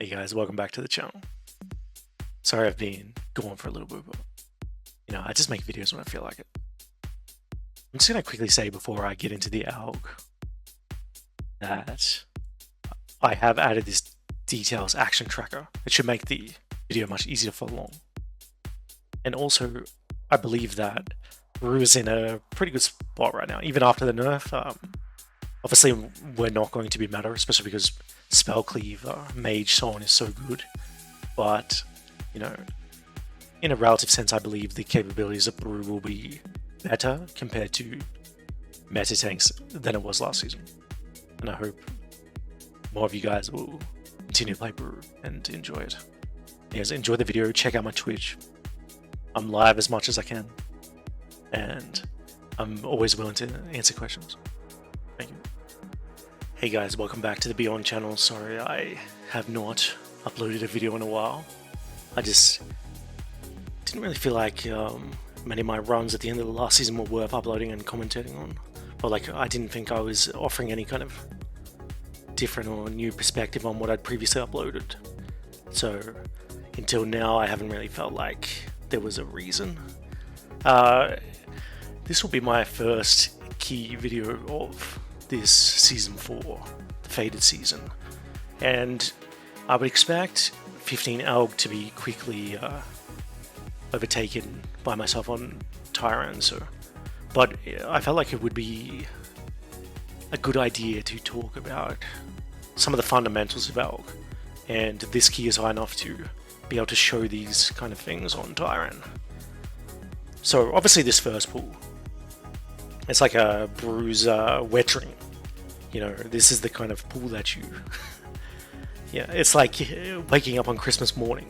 Hey guys, welcome back to the channel. Sorry I've been gone for a little bit, but I just make videos when I feel like it. I'm just gonna quickly say before I get into the alg that I have added this details action tracker. It should make the video much easier to follow along. And also, I believe that Brew is in a pretty good spot right now, even after the nerf. Obviously, we're not going to be meta, especially because Spell Cleave, Mage, so on is so good. But, in a relative sense, I believe the capabilities of Brew will be better compared to meta tanks than it was last season. And I hope more of you guys will continue to play Brew and enjoy it. Yes, enjoy the video, check out my Twitch. I'm live as much as I can. And I'm always willing to answer questions. Thank you. Hey guys, welcome back to the Beyond channel. Sorry I have not uploaded a video in a while. I just didn't really feel like many of my runs at the end of the last season were worth uploading and commentating on. Or I didn't think I was offering any kind of different or new perspective on what I'd previously uploaded. So until now I haven't really felt like there was a reason. This will be my first key video of this season 4, the faded season, and I would expect 15 Alg to be quickly overtaken by myself on Tyran, but I felt like it would be a good idea to talk about some of the fundamentals of Alg, and this key is high enough to be able to show these kind of things on Tyran. So obviously this first pool, it's like a Brew's wet dream. This is the kind of pool that you... it's like waking up on Christmas morning,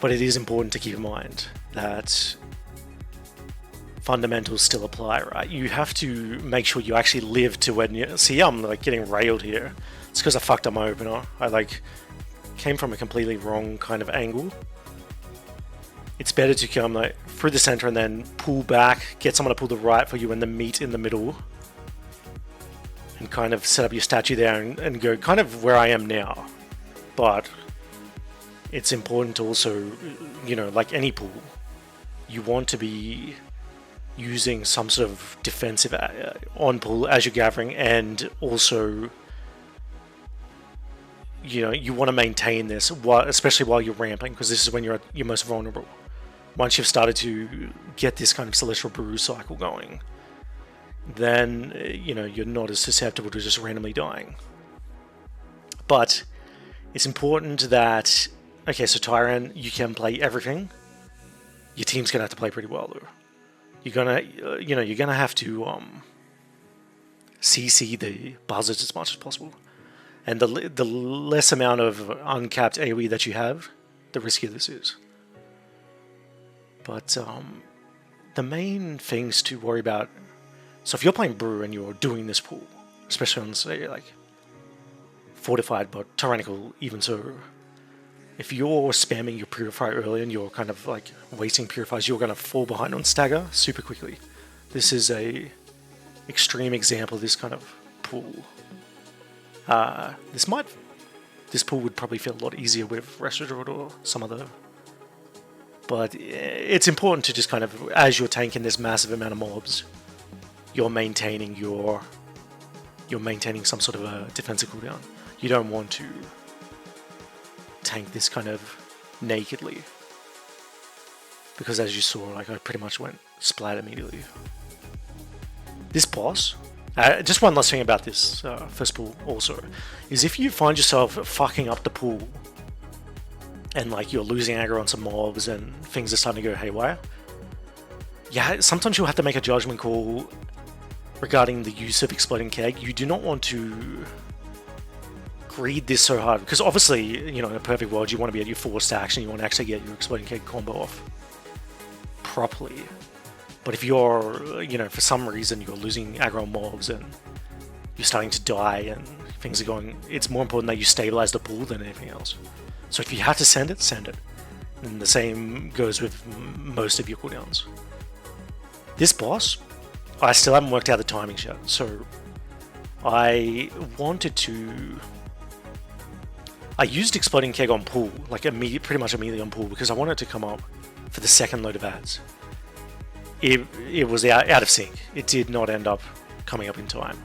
But it is important to keep in mind that fundamentals still apply, right? You have to make sure you actually live to when you... See, I'm getting railed here. It's because I fucked up my opener. I came from a completely wrong kind of angle. It's better to come through the center and then pull back, get someone to pull the right for you and then meet in the middle and kind of set up your statue there and go kind of where I am now. But it's important to also, like any pool, you want to be using some sort of defensive on pool as you're gathering, and also you want to maintain this, especially while you're ramping, because this is when you're at your most vulnerable. Once you've started to get this kind of Celestial Brew cycle going, then you're not as susceptible to just randomly dying. But it's important that, okay, so Tyran, you can play everything. Your team's gonna have to play pretty well though. You're gonna have to CC the buzzards as much as possible. And the less amount of uncapped AoE that you have, the riskier this is. But the main things to worry about, so if you're playing Brew and you're doing this pool, especially on, say, Fortified but Tyrannical, even so, if you're spamming your Purify early and you're kind of wasting Purifies, you're going to fall behind on Stagger super quickly. This is a extreme example of this kind of pool. This pool would probably feel a lot easier with Restaurat or some other. But it's important to just kind of, as you're tanking this massive amount of mobs, you're maintaining some sort of a defensive cooldown. You don't want to tank this kind of nakedly, because as you saw, I pretty much went splat immediately. This boss, just one last thing about this first pool also, is if you find yourself fucking up the pool and you're losing aggro on some mobs and things are starting to go haywire, yeah, sometimes you'll have to make a judgment call regarding the use of Exploding Keg. You do not want to greed this so hard, because obviously, in a perfect world, you want to be at your full stacks and you want to actually get your Exploding Keg combo off properly. But if you're, for some reason you're losing aggro on mobs and you're starting to die and things are going, it's more important that you stabilize the pool than anything else. So if you have to send it, send it. And the same goes with most of your cooldowns. This boss, I still haven't worked out the timings yet, so I wanted to I used Exploding Keg on pull, like pretty much immediately on pull, because I wanted to come up for the second load of ads. It was out of sync. It did not end up coming up in time.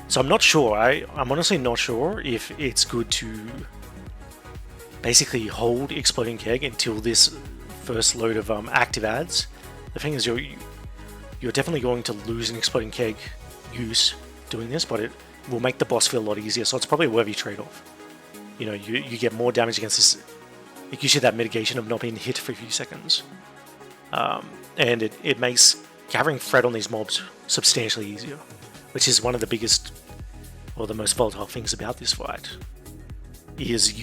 So I'm not sure. I'm honestly not sure if it's good to basically hold Exploding Keg until this first load of active ads. The thing is, you're definitely going to lose an Exploding Keg use doing this, but it will make the boss feel a lot easier, so it's probably a worthy trade-off. You know, you get more damage against this. It gives you that mitigation of not being hit for a few seconds. And it makes gathering threat on these mobs substantially easier, which is one of the biggest, or the most volatile things about this fight, is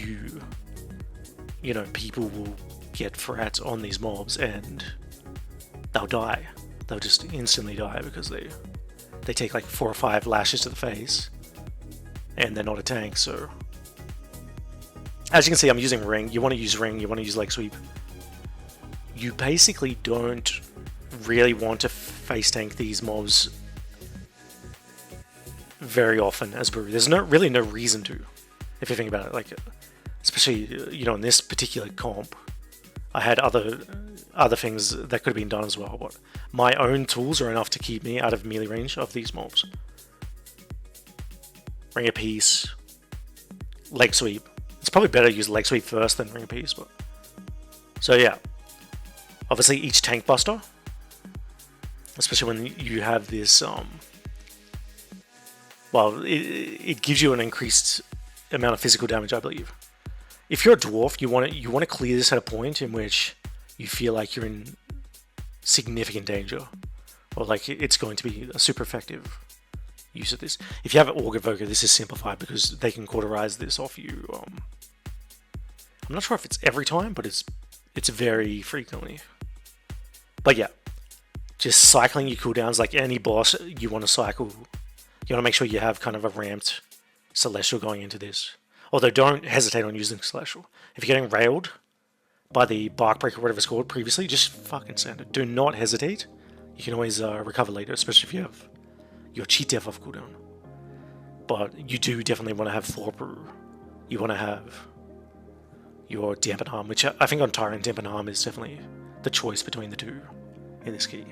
people will get threat on these mobs and they'll die. They'll just instantly die because they take like 4 or 5 lashes to the face and they're not a tank. So as you can see, I'm using ring. You want to use ring, you want to use leg sweep. You basically don't really want to face tank these mobs very often as Brew. There's really no reason to, if you think about it. Like, especially in this particular comp, I had other things that could have been done as well, but my own tools are enough to keep me out of melee range of these mobs. Ring of Peace, leg sweep. It's probably better to use leg sweep first than Ring of Peace, but so yeah. Obviously, each tank buster, especially when you have this, it gives you an increased amount of physical damage, I believe. If you're a dwarf, you want to clear this at a point in which you feel like you're in significant danger, or like it's going to be a super effective use of this. If you have an Org Evoker, this is simplified because they can cauterize this off you. I'm not sure if it's every time, but it's very frequently. But yeah, just cycling your cooldowns like any boss you want to cycle. You want to make sure you have kind of a ramped Celestial going into this. Although don't hesitate on using Celestial. If you're getting railed by the Bark Breaker, whatever it's called previously, just fucking send it. Do not hesitate. You can always recover later, especially if you have your cheat death off cooldown. But you do definitely want to have Thorpe. You want to have your Dampen Harm, which I think on Tyrant, Dampen Harm is definitely the choice between the two in this key,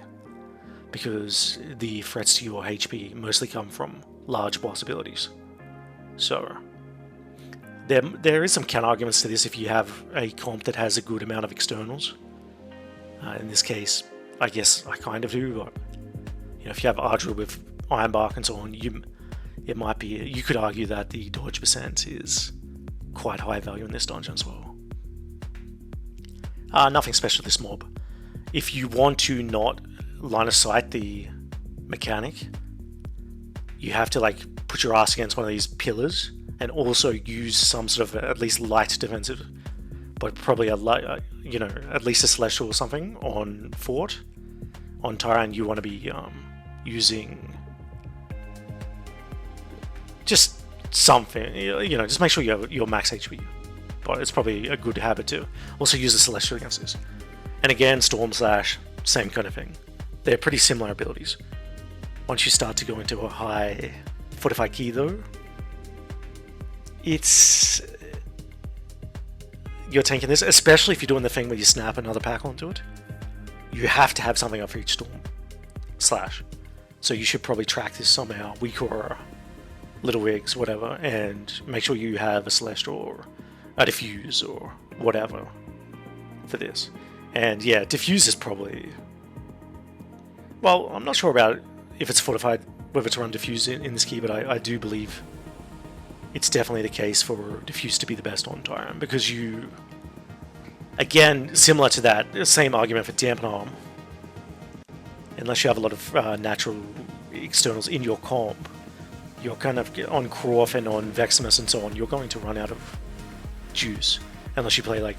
because the threats to your HP mostly come from large boss abilities. So there is some counter arguments to this if you have a comp that has a good amount of externals. In this case, I guess I kind of do, but if you have Ardra with Ironbark and so on, you could argue that the dodge percent is quite high value in this dungeon as well. Nothing special this mob. If you want to not line of sight the mechanic, you have to like put your ass against one of these pillars and also use some sort of at least light defensive, but probably at least a Celestial or something on Fort. On Tyrant, you want to be using just something, just make sure you have your max HP. But it's probably a good habit to also use the Celestial against this. And again, Storm Slash, same kind of thing. They're pretty similar abilities. Once you start to go into a high Fortified Key though, you're tanking this, especially if you're doing the thing where you snap another pack onto it. You have to have something up for each Storm Slash. So you should probably track this somehow, weak or Little Wigs, whatever, and make sure you have a Celestial or a Diffuse or whatever for this. And yeah, Diffuse is probably... Well, I'm not sure about if it's fortified, whether to run Diffuse in this key, but I do believe it's definitely the case for Diffuse to be the best on Tyrant, because you... Again, similar to that, same argument for Dampen Harm. Unless you have a lot of natural externals in your comp, you're kind of on Croft and on Veximus and so on, you're going to run out of juice unless you play like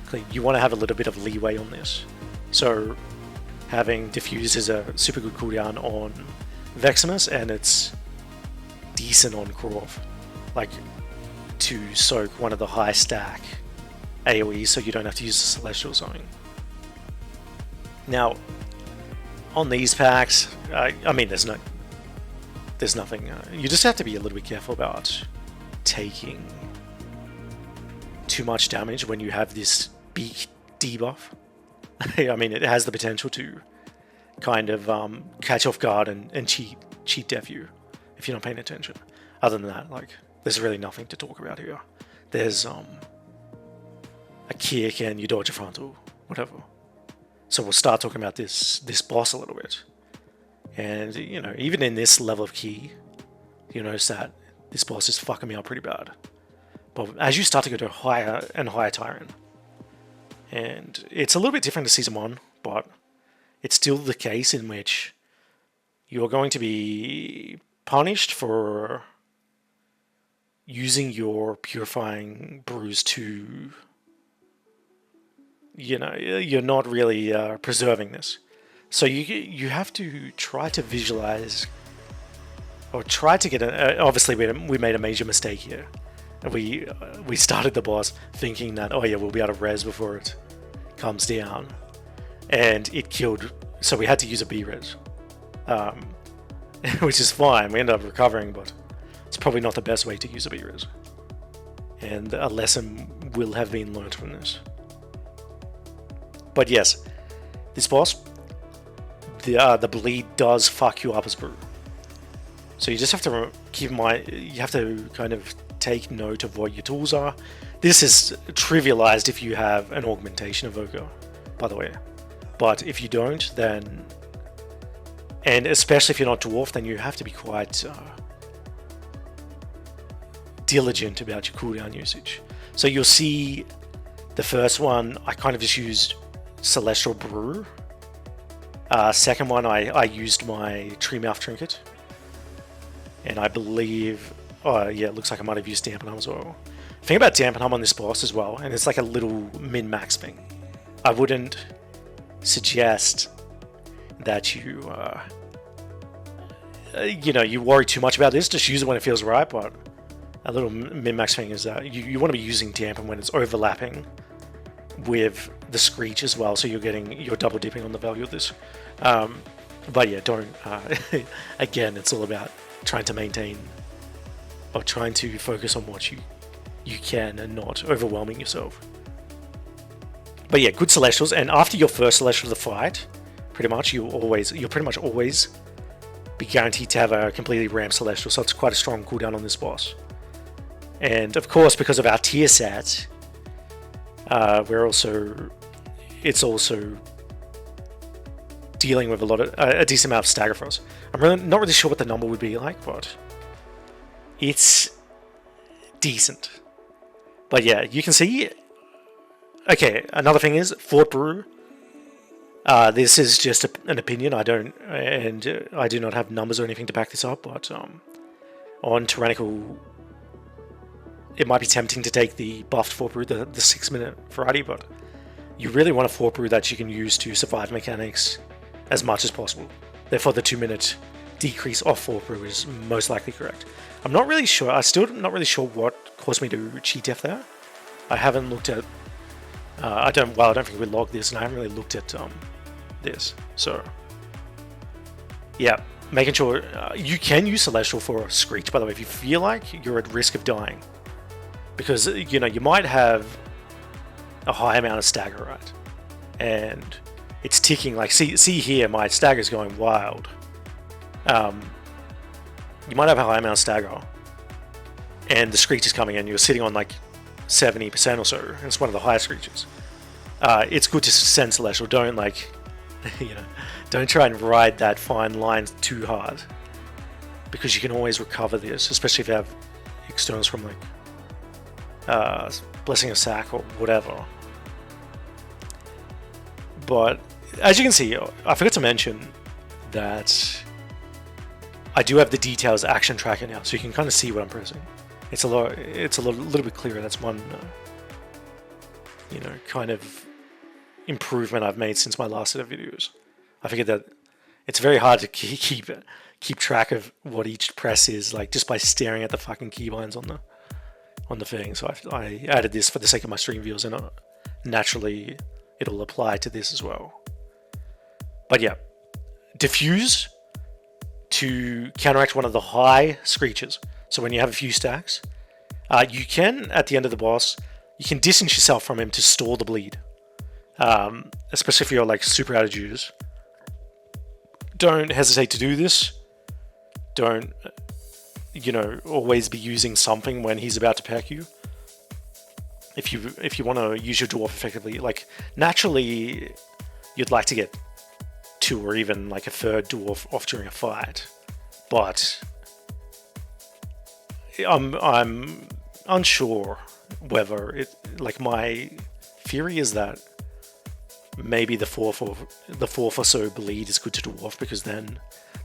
clean. You want to have a little bit of leeway on this. So having Diffuse is a super good cooldown on Veximus, and it's decent on Croft, like to soak one of the high stack AoE so you don't have to use the Celestial or something. Now on these packs, I mean there's nothing, you just have to be a little bit careful about taking too much damage when you have this beak debuff. I mean, it has the potential to kind of catch off guard and cheat death you if you're not paying attention. Other than that, like, there's really nothing to talk about here. There's a kick and you dodge a frontal, whatever. So we'll start talking about this boss a little bit. And, you know, even in this level of key, you notice that this boss is fucking me up pretty bad. But as you start to go to higher and higher Tyrant, and it's a little bit different to Season 1, but it's still the case in which you're going to be punished for using your purifying brews to, you know, you're not really preserving this. So you have to try to visualize, or try to get obviously we made a major mistake here. We started the boss thinking that, oh yeah, we'll be able to res before it comes down, and it killed, so we had to use a B-res, which is fine. We ended up recovering, but it's probably not the best way to use a B-res, and a lesson will have been learned from this. But yes, this boss, the bleed does fuck you up as brew. So you just have to keep in mind, you have to kind of take note of what your tools are. This is trivialized if you have an augmentation evoker, by the way. But if you don't, then, and especially if you're not dwarf, then you have to be quite diligent about your cooldown usage. So you'll see the first one, I kind of just used Celestial Brew. Second one, I used my Tree Mouth Trinket. And I believe, oh yeah, it looks like I might have used Dampen Hum as well. The thing about Dampen Hum on this boss as well, and it's like a little min-max thing. I wouldn't suggest that you, you know, you worry too much about this. Just use it when it feels right, but a little min-max thing is that you want to be using Dampen when it's overlapping with the Screech as well, so you're double dipping on the value of this. But yeah, don't, again, it's all about trying to maintain, or trying to focus on what you can and not overwhelming yourself. But yeah, good Celestials, and after your first Celestial of the fight, pretty much you'll pretty much always be guaranteed to have a completely ramped Celestial, so it's quite a strong cooldown on this boss. And of course, because of our tier set, it's also dealing with a decent amount of stagger for us. I'm not really sure what the number would be like, but it's decent. But yeah, you can see. Okay, another thing is Fort Brew. This is just an opinion. I do not have numbers or anything to back this up. But on Tyrannical, it might be tempting to take the buffed Fort Brew, the 6-minute variety, but you really want a Fort Brew that you can use to survive mechanics as much as possible. Therefore, the 2-minute decrease off Fort Brew is most likely correct. I'm not really sure. I'm still not really sure what caused me to cheat death there. I haven't looked at. I don't think we logged this, and I haven't really looked at this. So yeah, making sure you can use Celestial for a Screech. By the way, if you feel like you're at risk of dying, because you know you might have a high amount of stagger, right? And it's ticking. Like see here, my stagger's going wild. You might have a high amount of stagger, and the Screech is coming in. You're sitting on like 70% or so, and it's one of the highest Screeches. It's good to send Celestial. Don't don't try and ride that fine line too hard, because you can always recover this, especially if you have externals from like Blessing of Sack or whatever. But as you can see, I forgot to mention that I do have the details action tracker now, so you can kind of see what I'm pressing. It's a little bit clearer. That's one, kind of improvement I've made since my last set of videos. I figured that it's very hard to keep track of what each press is, like just by staring at the fucking keybinds on the thing. So I added this for the sake of my stream viewers, and naturally it'll apply to this as well. But yeah, diffuse to counteract one of the high Screeches. So when you have a few stacks, you can, at the end of the boss, you can distance yourself from him to stall the bleed. Especially if you're like super out of juice. Don't hesitate to do this. Don't, always be using something when he's about to peck you. If you want to use your dwarf effectively, like naturally, you'd like to get 2 or even like a 3rd dwarf off during a fight, but I'm unsure whether it. Like my theory is that maybe the 4th or so bleed is good to dwarf, because then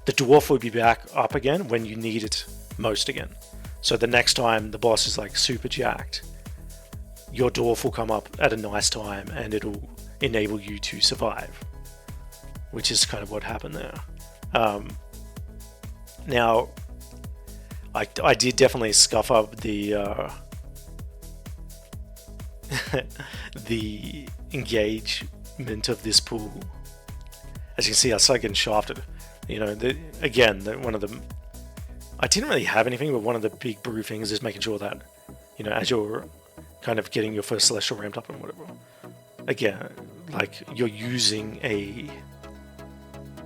the dwarf will be back up again when you need it most again. So the next time the boss is like super jacked, your dwarf will come up at a nice time and it'll enable you to survive, which is kind of what happened there. Now, I did definitely scuff up the the engagement of this pool. As you can see, I started getting shafted. One of the... I didn't really have anything, but one of the big brew things is making sure that, as you're kind of getting your first Celestial ramped up and whatever, again, like, you're using a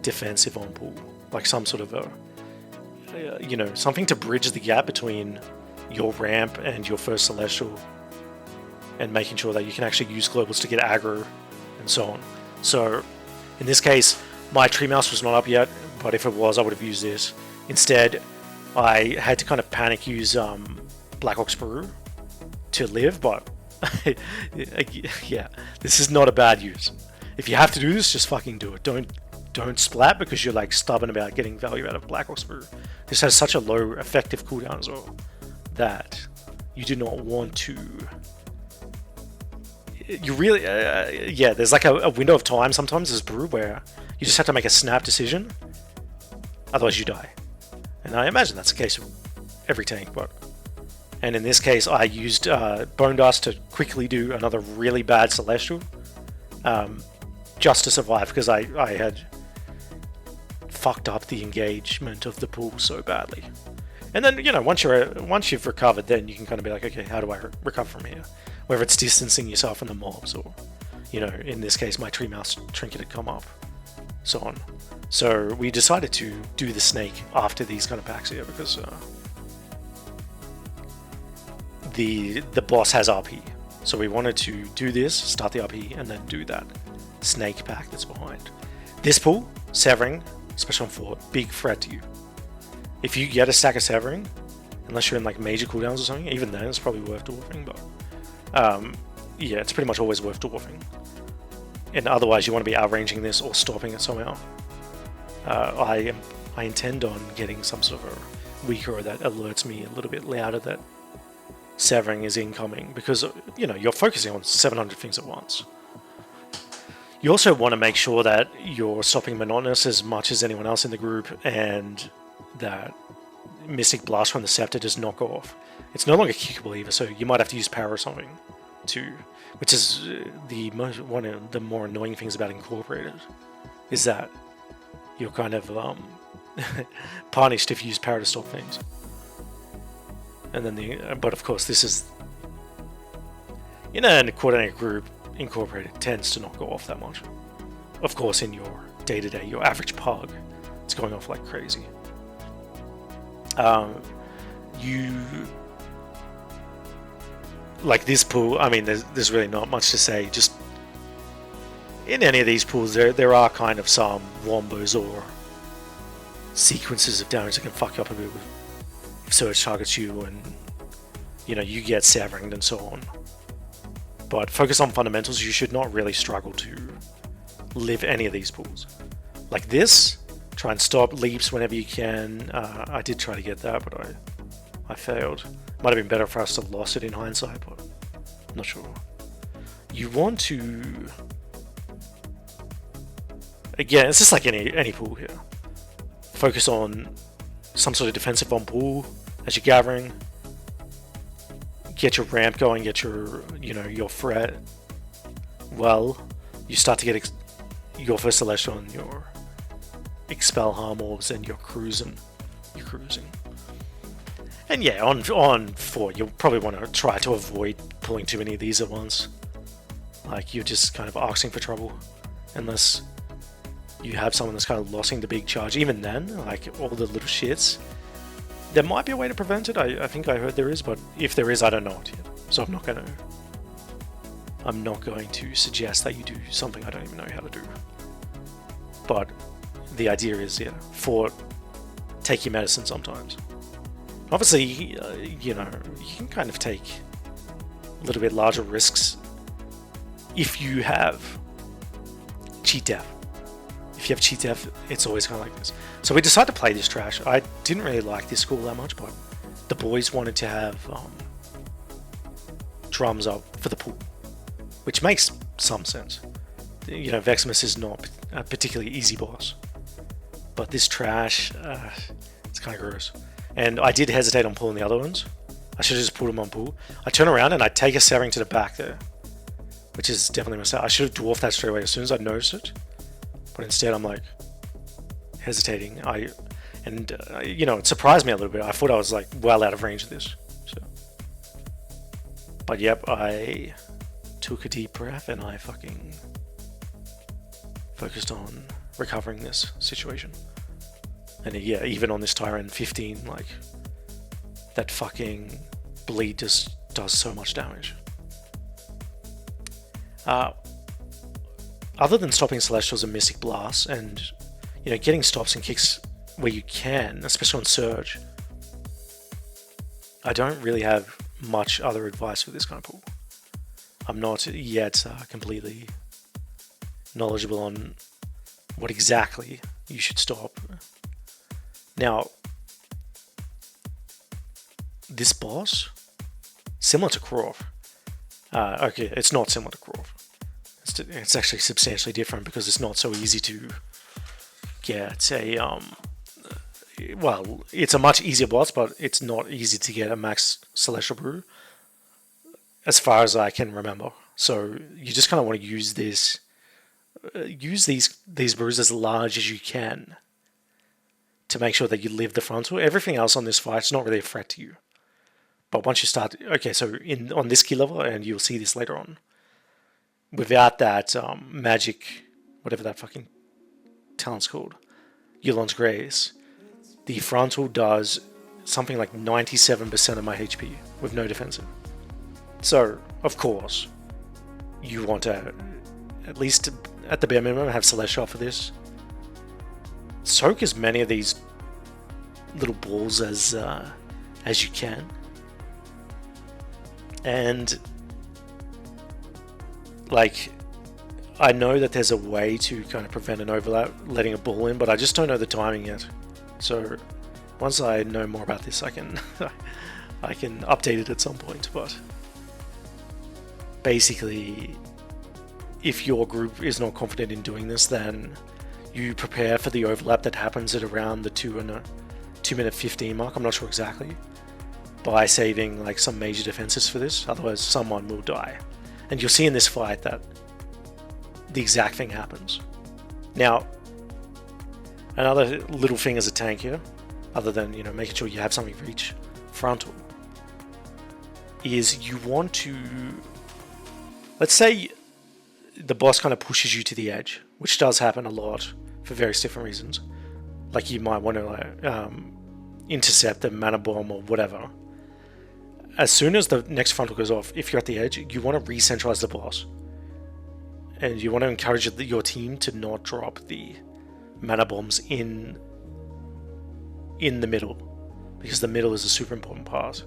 defensive on pool. Like some sort of a... something to bridge the gap between your ramp and your first Celestial, and making sure that you can actually use globals to get aggro and so on. So in this case, my tree mouse was not up yet, but if it was, I would have used this. Instead, I had to kind of panic use Black Ox Brew to live, but yeah, this is not a bad use. If you have to do this, just fucking do it. Don't splat because you're like stubborn about getting value out of Black Ox Brew. This has such a low effective cooldown as well that you do not want to. You really, there's like a window of time sometimes as brew where you just have to make a snap decision, otherwise you die. And I imagine that's the case with every tank, and in this case I used Bone Dust to quickly do another really bad Celestial, just to survive, because I had fucked up the engagement of the pool so badly. And then, once you've recovered, then you can kind of be like, okay, how do I recover from here? Whether it's distancing yourself from the mobs, or, in this case, my tree mouse trinket had come up, so on. So we decided to do the snake after these kind of packs here, because the boss has RP. So we wanted to do this, start the RP, and then do that snake pack that's behind. This pool, Severing, especially on 4, big threat to you. If you get a stack of Severing, unless you're in like major cooldowns or something, even then it's probably worth dwarfing, but yeah, it's pretty much always worth dwarfing. And otherwise you want to be outranging this or stopping it somehow. I intend on getting some sort of a weaker that alerts me a little bit louder that Severing is incoming, because you're focusing on 700 things at once. You also want to make sure that you're stopping Monotonous as much as anyone else in the group, and that Mystic Blast from the Scepter does not go off. It's no longer kickable either, so you might have to use power or something to, which is one of the more annoying things about Incorporated, is that you're kind of punished if you use power to stop things. And then but of course this is, in a coordinated group, Incorporated tends to not go off that much. Of course, in your day-to-day, your average pug, it's going off like crazy. Like this pool, I mean, there's really not much to say. Just in any of these pools, there are kind of some wombos or sequences of damage that can fuck you up a bit if Surge targets you, and you get Severinged and so on. But focus on fundamentals. You should not really struggle to live any of these pools. Like this, try and stop leaps whenever you can. I did try to get that, but I failed. Might have been better for us to have lost it in hindsight, but I'm not sure. You want to... Again, it's just like any pool here. Focus on some sort of defensive on pool as you're gathering. Get your ramp going, get your, your threat. Well, you start to get your first Celestial on your Expel Harm Orbs, and you're cruising. You're cruising. And yeah, on 4, you'll probably want to try to avoid pulling too many of these at once. Like, you're just kind of asking for trouble. Unless you have someone that's kind of losing the big charge. Even then, like, all the little shits, there might be a way to prevent it. I think I heard there is, but if there is, I don't know it yet. So I'm not going to suggest that you do something I don't even know how to do. But the idea is, yeah, 4, take your medicine sometimes. Obviously, you know, you can kind of take a little bit larger risks if you have cheat death. If you have cheat death, it's always kind of like this. So we decided to play this trash. I didn't really like this school that much, but the boys wanted to have drums up for the pool, which makes some sense. You know, Veximus is not a particularly easy boss, but this trash, it's kind of gross. And I did hesitate on pulling the other ones. I should have just pulled them on pool. I turn around and I take a Severing to the back there, which is definitely a mistake. I should have dwarfed that straight away as soon as I noticed it, but instead I'm like hesitating. You know, it surprised me a little bit. I thought I was like well out of range of this. So, but yep, I took a deep breath and I fucking focused on recovering this situation. And yeah, even on this Tyrant 15, like, that fucking bleed just does so much damage. Other than stopping Celestials and Mystic Blasts and, you know, getting stops and kicks where you can, especially on Surge, I don't really have much other advice for this kind of pool. I'm not yet completely knowledgeable on what exactly you should stop. Now, this boss, similar to Krov. Okay, it's not similar to Krov. It's actually substantially different because it's not so easy to get a well, it's a much easier boss, but it's not easy to get a max Celestial Brew, as far as I can remember. So you just kind of want to use these brews as large as you can to make sure that you live the frontal. Everything else on this fight is not really a threat to you. But once you start, okay, so on this key level, and you'll see this later on, without that magic, whatever that fucking talent's called, Yulon's Grace, the frontal does something like 97% of my HP with no defensive. So, of course, you want to, at least at the bare minimum, have Celestial for this. Soak as many of these little balls as you can. And, like, I know that there's a way to kind of prevent an overlap, letting a ball in, but I just don't know the timing yet. So once I know more about this, I can I can update it at some point. But basically, if your group is not confident in doing this, then you prepare for the overlap that happens at around the 2-minute 15 mark. I'm not sure exactly, by saving like some major defenses for this. Otherwise, someone will die, and you'll see in this fight that the exact thing happens. Now, another little thing as a tank here, other than, you know, making sure you have something for each frontal, is you want to, let's say the boss kind of pushes you to the edge, which does happen a lot for various different reasons. Like you might want to like, intercept a mana bomb or whatever. As soon as the next frontal goes off, if you're at the edge, you want to re-centralize the boss. And you want to encourage your team to not drop the mana bombs in the middle, because the middle is a super important part.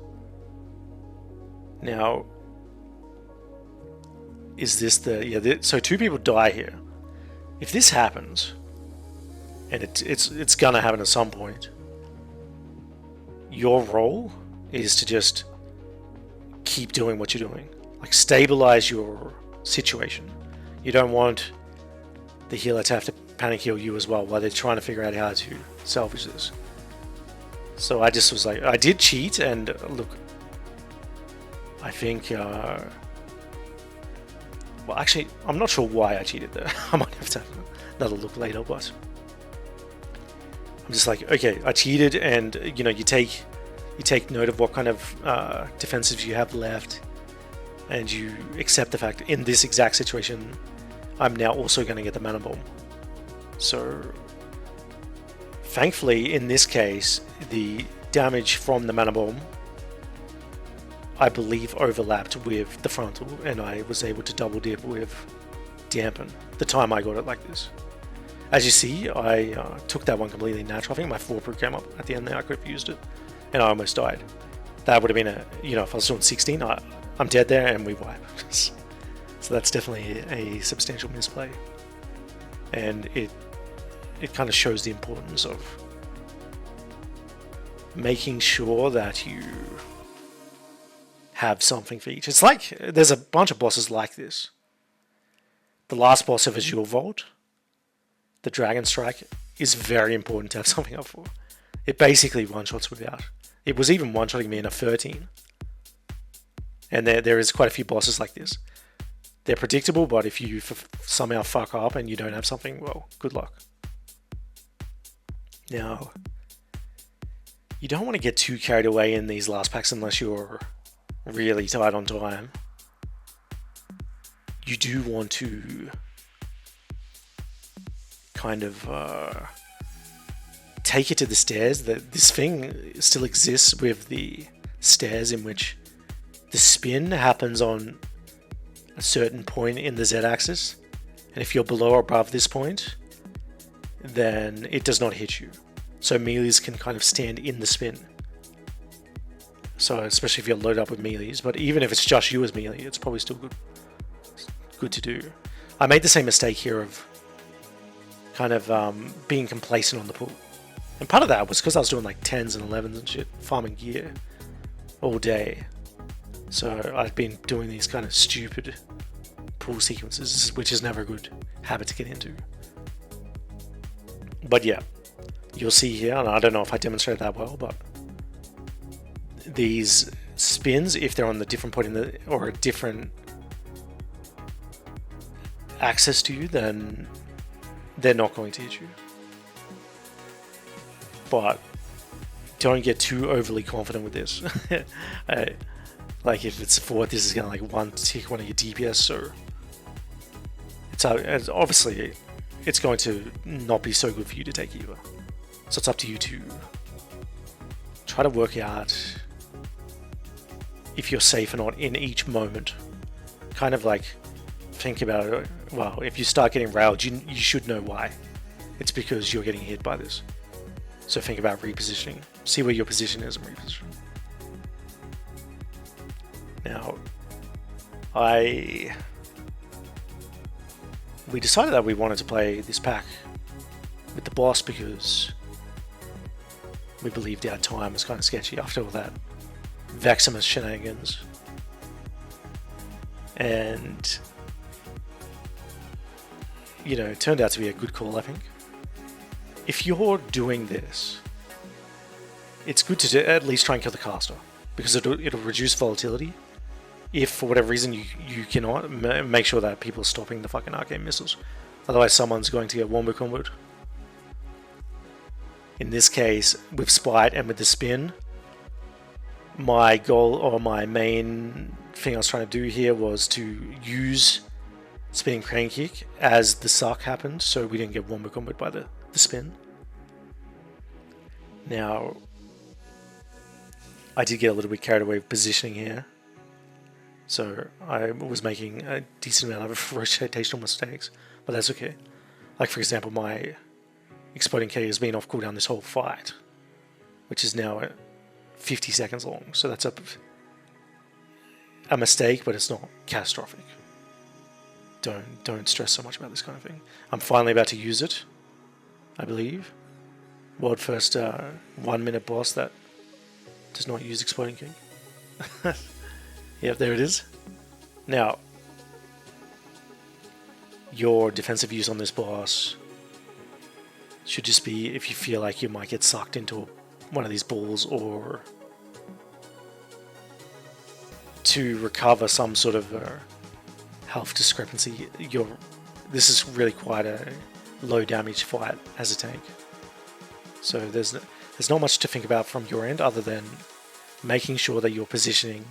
Now, is this the so 2 people die here. If this happens, and it's gonna happen at some point, your role is to just keep doing what you're doing, like stabilize your situation. You don't want the healer to have to panic heal you as well while they're trying to figure out how to salvage this. So I just was like, I did cheat, and look, I think, well, actually, I'm not sure why I cheated there. I might have to have another look later, but I'm just like, okay, I cheated, and, you know, you take You take note of what kind of defensives you have left, and you accept the fact in this exact situation, I'm now also going to get the mana bomb. So, thankfully, in this case, the damage from the mana bomb, I believe, overlapped with the frontal, and I was able to double dip with dampen the time I got it like this. As you see, I took that one completely natural. I think my 4 came up at the end there. I could have used it, and I almost died. That would have been if I was doing 16, I'm dead there, and we wipe. So that's definitely a substantial misplay, and it kind of shows the importance of making sure that you have something for each. It's like there's a bunch of bosses like this. The last boss of Azure Vault, the Dragon Strike, is very important to have something up for. It basically one-shots without. It was even one-shotting me in a 13. And there is quite a few bosses like this. They're predictable, but if you somehow fuck up and you don't have something, well, good luck. Now, you don't want to get too carried away in these last packs unless you're really tight on time. You do want to kind of take it to the stairs. This thing still exists with the stairs in which the spin happens on a certain point in the z-axis, and if you're below or above this point, then it does not hit you. So melees can kind of stand in the spin. So especially if you're loaded up with melees, but even if it's just you as melee, it's probably still good to do. I made the same mistake here of kind of being complacent on the pool, and part of that was because I was doing like 10s and 11s and shit, farming gear all day. So I've been doing these kind of stupid pool sequences, which is never a good habit to get into. But yeah, you'll see here, and I don't know if I demonstrated that well, but these spins, if they're on the different point or a different access to you, then they're not going to hit you. But don't get too overly confident with this. Like if it's fourth, this is gonna like one tick one of your DPS, so it's obviously it's going to not be so good for you to take either. So it's up to you to try to work out if you're safe or not in each moment. Kind of like think about it. Well, if you start getting railed, you should know why. It's because you're getting hit by this. So think about repositioning. See where your position is and reposition. Now, we decided that we wanted to play this pack with the boss because we believed our time was kind of sketchy after all that Veximus shenanigans. And, it turned out to be a good call, I think. If you're doing this, it's good to at least try and kill the caster, because it'll reduce volatility. If for whatever reason you cannot, make sure that people are stopping the fucking arcane missiles. Otherwise someone's going to get wombo comboed. In this case, with Spite and with the spin, my goal or my main thing I was trying to do here was to use spinning crane kick as the suck happened, so we didn't get wombo comboed by the spin. Now, I did get a little bit carried away with positioning here. So I was making a decent amount of rotational mistakes, but that's okay. Like for example, my Exploding K has been off cooldown this whole fight, which is now at 50 seconds long. So that's a mistake, but it's not catastrophic. Don't stress so much about this kind of thing. I'm finally about to use it, I believe. World first 1 minute boss that does not use Exploding King. Yep, there it is. Now, your defensive use on this boss should just be if you feel like you might get sucked into one of these balls, or to recover some sort of health discrepancy. This is really quite a low damage fight as a tank. So there's not much to think about from your end other than making sure that your positioning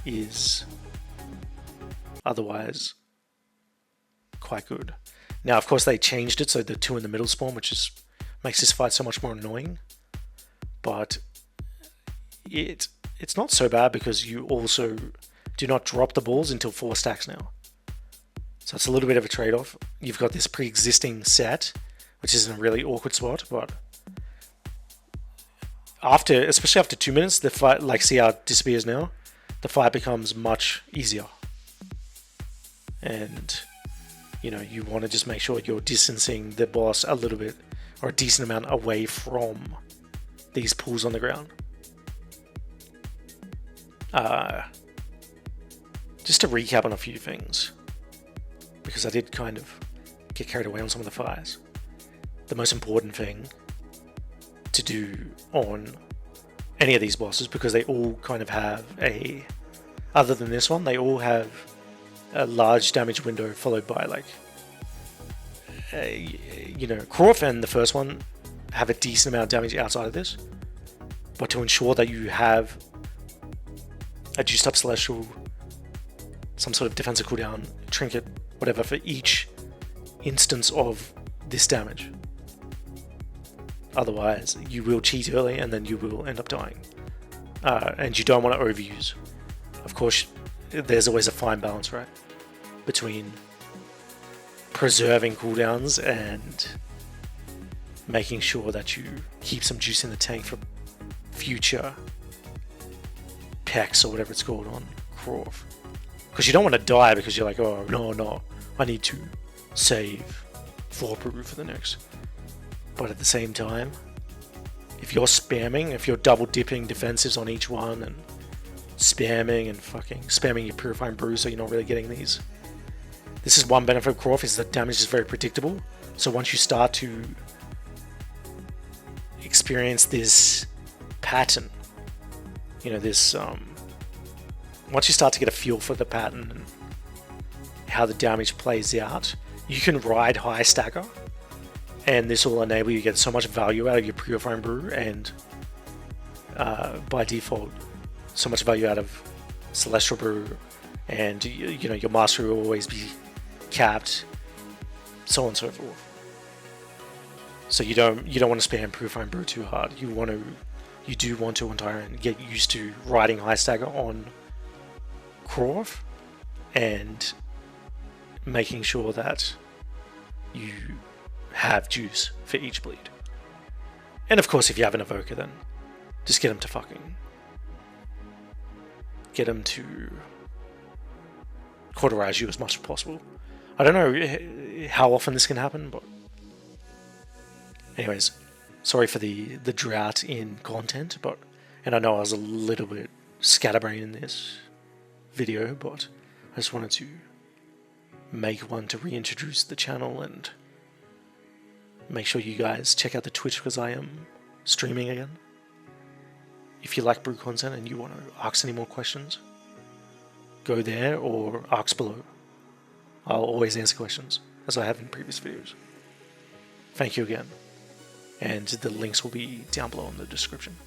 is otherwise quite good. Now, of course, they changed it so the 2 in the middle spawn, which makes this fight so much more annoying. But it's not so bad because you also do not drop the balls until 4 stacks now. So it's a little bit of a trade-off. You've got this pre-existing set, which is in a really awkward spot, but especially after 2 minutes, the fight, like see how it disappears now, the fight becomes much easier. And you want to just make sure you're distancing the boss a little bit or a decent amount away from these pools on the ground. Just to recap on a few things, because I did kind of get carried away on some of the fires. The most important thing to do on any of these bosses, because they all kind of have other than this one, they all have a large damage window followed by like, Croft and the first one have a decent amount of damage outside of this, but to ensure that you have a juiced up celestial, some sort of defensive cooldown, trinket, whatever for each instance of this damage. Otherwise, you will cheat early and then you will end up dying. And you don't want to overuse. Of course, there's always a fine balance, right? Between preserving cooldowns and making sure that you keep some juice in the tank for future packs or whatever it's called on Croft. Because you don't want to die because you're like, oh no, I need to save 4 brew for the next. But at the same time, if you're double dipping defensives on each one and spamming your purifying brew so you're not really getting these. This is one benefit of Croft, is that damage is very predictable. So once you start to experience this pattern, once you start to get a feel for the pattern and how the damage plays out, you can ride high stacker, and this will enable you to get so much value out of your purifying brew, and by default, so much value out of celestial brew, and your mastery will always be capped, so on and so forth. So you don't want to spam purifying brew too hard. You do want to and get used to riding high stagger on Croft and making sure that you have juice for each bleed. And of course, if you have an evoker, then just get him to cauterize you as much as possible. I don't know how often this can happen, but anyways, sorry for the drought in content, and I know I was a little bit scatterbrained in this video, but I just wanted to make one to reintroduce the channel and make sure you guys check out the Twitch because I am streaming again. If you like brew content and you want to ask any more questions, go there or ask below. I'll always answer questions, as I have in previous videos. Thank you again, and the links will be down below in the description.